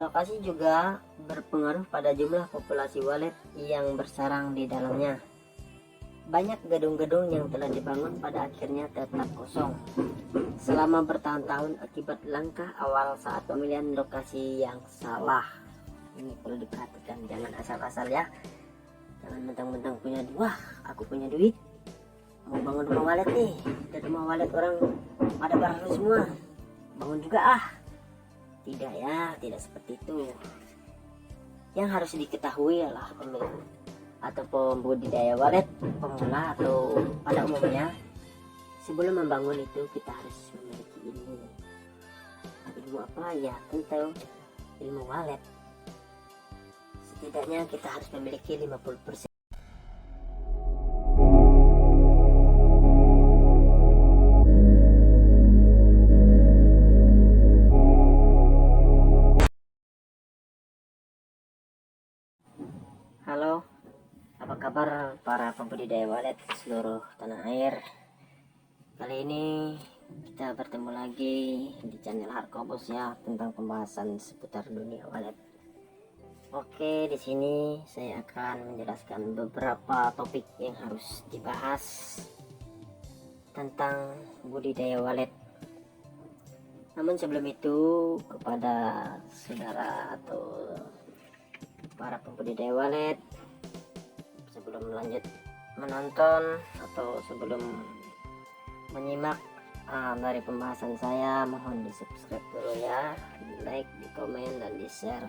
Lokasi juga berpengaruh pada jumlah populasi walet yang bersarang di dalamnya. Banyak gedung-gedung yang telah dibangun pada akhirnya tetap kosong selama bertahun-tahun akibat langkah awal saat pemilihan lokasi yang salah. Ini perlu diperhatikan, jangan asal-asal ya. Jangan mentang-mentang punya wah aku punya duit mau bangun rumah walet nih, dan rumah walet orang pada baru semua, bangun juga ah. Tidak ya, tidak seperti itu. Yang harus diketahui adalah pemilik atau pembudidaya walet pemula atau pada umumnya, sebelum membangun itu kita harus memiliki ilmu. Ilmu apa ya? Tentu ilmu walet. Setidaknya kita harus memiliki 50%. Halo, apa kabar para pembudidaya walet seluruh tanah air? Kali ini kita bertemu lagi di channel Harkobos ya, tentang pembahasan seputar dunia walet. Oke, di sini saya akan menjelaskan beberapa topik yang harus dibahas tentang budidaya walet. Namun sebelum itu, kepada saudara atau para pembudidaya walet, sebelum lanjut menonton atau sebelum menyimak dari pembahasan saya, mohon di subscribe dulu ya, di like, di komen, dan di share.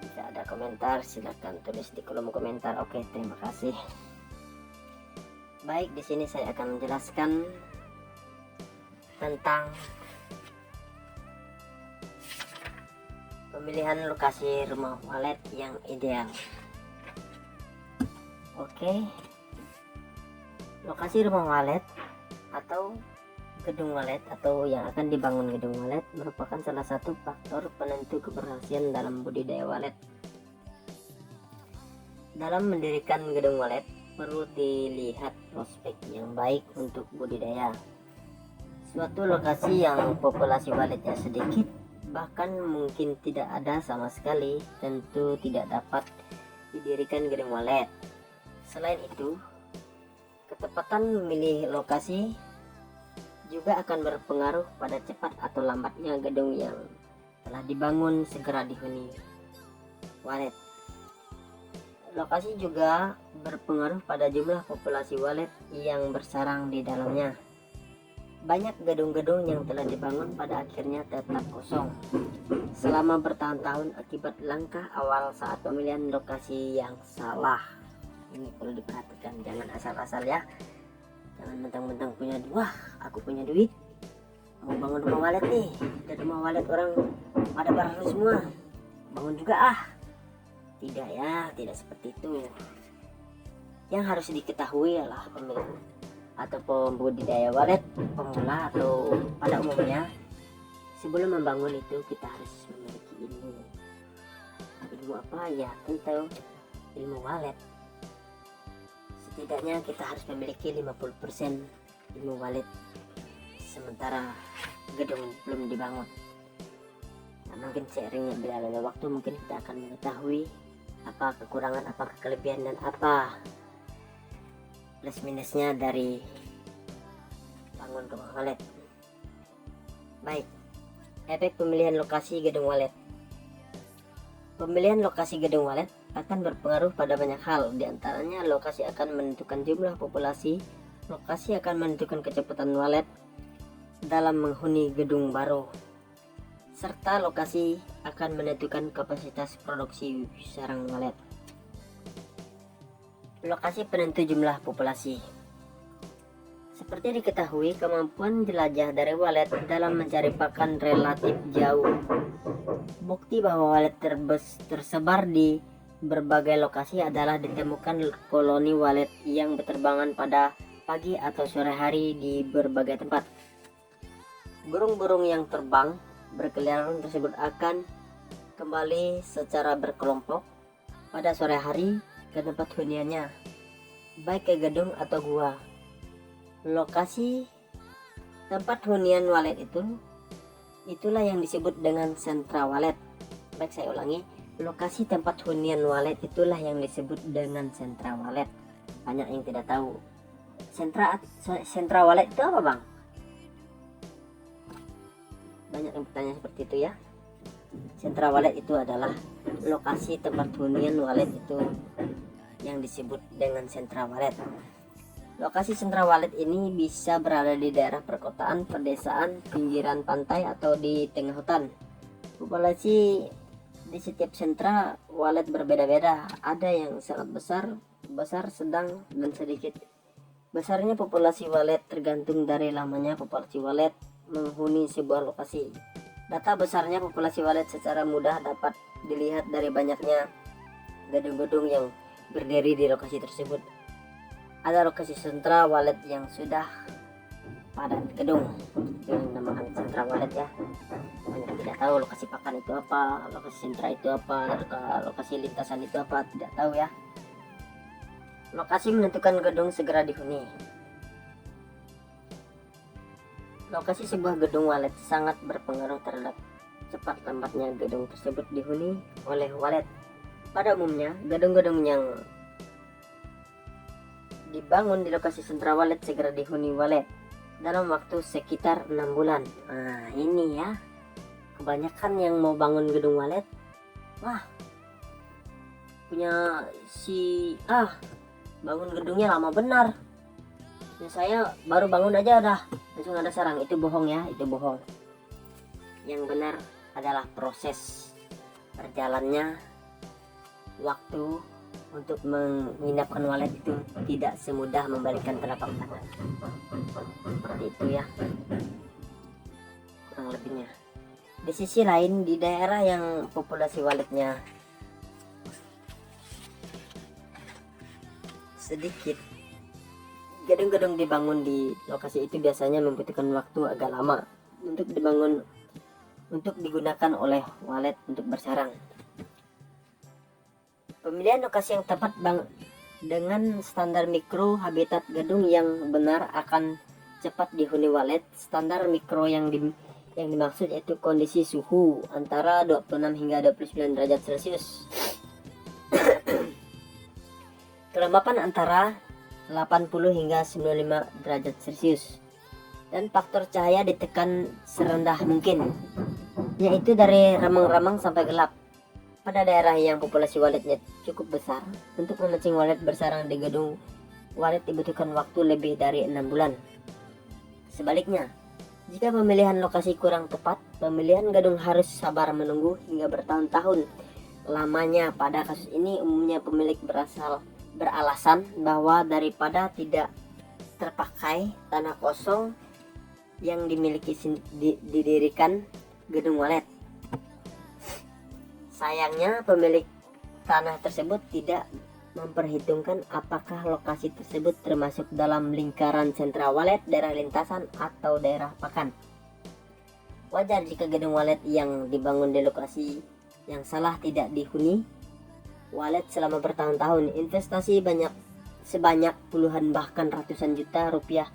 Jika ada komentar silahkan tulis di kolom komentar. Oke, terima kasih. Baik, di sini saya akan menjelaskan tentang pemilihan lokasi rumah walet yang ideal. Oke, lokasi rumah walet atau gedung walet atau yang akan dibangun gedung walet merupakan salah satu faktor penentu keberhasilan dalam budidaya walet. Dalam mendirikan gedung walet perlu dilihat prospek yang baik untuk budidaya. Suatu lokasi yang populasi waletnya sedikit, bahkan mungkin tidak ada sama sekali, tentu tidak dapat didirikan gedung walet. Selain itu, ketepatan memilih lokasi juga akan berpengaruh pada cepat atau lambatnya gedung yang telah dibangun segera dihuni walet. Lokasi juga berpengaruh pada jumlah populasi walet yang bersarang di dalamnya. Banyak gedung-gedung yang telah dibangun pada akhirnya tetap kosong selama bertahun-tahun akibat langkah awal saat pemilihan lokasi yang salah. Ini perlu diperhatikan, jangan asal-asal ya. Jangan mentang-mentang punya wah aku punya duit mau bangun rumah walet nih, dan rumah walet orang pada baru semua, bangun juga ah. Tidak ya, tidak seperti itu. Yang harus diketahui adalah pemilik atau pembudidaya walet pemula atau pada umumnya, sebelum membangun itu kita harus memiliki ilmu. Ilmu apa ya? Tentu ilmu walet. Setidaknya kita harus memiliki 50% ilmu walet sementara gedung belum dibangun. Nah, mungkin seiringnya berjalannya waktu mungkin kita akan mengetahui apa kekurangan, apa kelebihan, dan apa plus minusnya dari bangun rumah walet. Baik, efek pemilihan lokasi gedung walet. Pemilihan lokasi gedung walet akan berpengaruh pada banyak hal, diantaranya lokasi akan menentukan jumlah populasi, lokasi akan menentukan kecepatan walet dalam menghuni gedung baru, serta lokasi akan menentukan kapasitas produksi sarang walet. Lokasi penentu jumlah populasi. Seperti diketahui, kemampuan jelajah dari walet dalam mencari pakan relatif jauh. Bukti bahwa walet tersebar di berbagai lokasi adalah ditemukan koloni walet yang berterbangan pada pagi atau sore hari di berbagai tempat. Burung-burung yang terbang berkeliaran tersebut akan kembali secara berkelompok pada sore hari ke tempat huniannya, baik ke gedung atau gua. Lokasi tempat hunian walet itulah yang disebut dengan sentra walet. Baik, saya ulangi. Lokasi tempat hunian walet itulah yang disebut dengan sentra walet. Banyak yang tidak tahu. Sentra walet itu apa, Bang? Banyak yang bertanya seperti itu ya. Sentra walet itu adalah lokasi tempat hunian walet itu yang disebut dengan sentra walet. Lokasi sentra walet ini bisa berada di daerah perkotaan, pedesaan, pinggiran pantai, atau di tengah hutan. Populasi di setiap sentra walet berbeda-beda. Ada yang sangat besar, sedang, dan sedikit. Besarnya populasi walet tergantung dari lamanya populasi walet menghuni sebuah lokasi. Data besarnya populasi walet secara mudah dapat dilihat dari banyaknya gedung-gedung yang berdiri di lokasi tersebut. Ada lokasi sentra walet yang sudah padat gedung, itu yang dinamakan sentra walet ya. Banyak tidak tahu lokasi pakan itu apa, lokasi sentra itu apa, lokasi lintasan itu apa, tidak tahu ya. Lokasi menentukan gedung segera dihuni. Lokasi sebuah gedung walet sangat berpengaruh terhadap cepat lambatnya gedung tersebut dihuni oleh walet. Pada umumnya, gedung-gedung yang dibangun di lokasi sentra walet segera dihuni walet dalam waktu sekitar 6 bulan. Nah, ini ya. Kebanyakan yang mau bangun gedung walet, wah, punya si bangun gedungnya lama benar. Ya, saya baru bangun aja udah langsung ada sarang. Itu bohong ya, itu bohong. Yang benar adalah proses berjalannya waktu untuk menginapkan walet itu tidak semudah membalikkan telapak tangan. Seperti itu ya, kurang lebihnya. Di sisi lain, di daerah yang populasi waletnya sedikit, gedung-gedung dibangun di lokasi itu biasanya membutuhkan waktu agak lama untuk dibangun, untuk digunakan oleh walet untuk bersarang. Pemilihan lokasi yang tepat dengan standar mikro habitat gedung yang benar akan cepat dihuni walet. Standar mikro yang dimaksud yaitu kondisi suhu antara 26 hingga 29 derajat Celcius. Kelembapan antara 80 hingga 95 derajat Celcius. Dan faktor cahaya ditekan serendah mungkin, yaitu dari remang-remang sampai gelap. Pada daerah yang populasi waletnya cukup besar, untuk memancing walet bersarang di gedung walet dibutuhkan waktu lebih dari 6 bulan. Sebaliknya, jika pemilihan lokasi kurang tepat, pemilihan gedung harus sabar menunggu hingga bertahun-tahun lamanya. Pada kasus ini umumnya pemilik beralasan bahwa daripada tidak terpakai tanah kosong yang didirikan gedung walet. Sayangnya pemilik tanah tersebut tidak memperhitungkan apakah lokasi tersebut termasuk dalam lingkaran sentra walet, daerah lintasan, atau daerah pakan. Wajar jika gedung walet yang dibangun di lokasi yang salah tidak dihuni walet selama bertahun-tahun. Investasi sebanyak puluhan bahkan ratusan juta rupiah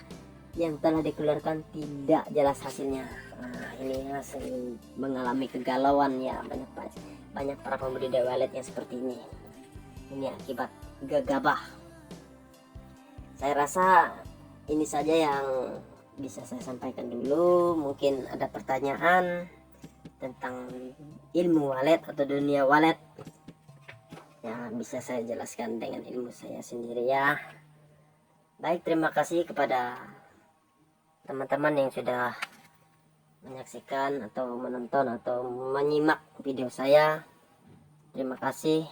yang telah dikeluarkan tidak jelas hasilnya. Nah, ini hasil mengalami kegalauan ya, banyak para pembudidaya walet yang seperti ini. Ini akibat gegabah. Saya rasa ini saja yang bisa saya sampaikan dulu. Mungkin ada pertanyaan tentang ilmu walet atau dunia walet, ya bisa saya jelaskan dengan ilmu saya sendiri ya. Baik, terima kasih kepada teman-teman yang sudah menyaksikan atau menonton atau menyimak video saya. Terima kasih.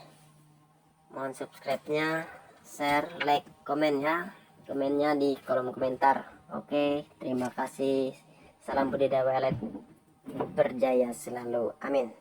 Mohon subscribe-nya, share, like, komen ya. Komennya di kolom komentar. Oke, terima kasih. Salam budidaya walet, berjaya selalu. Amin.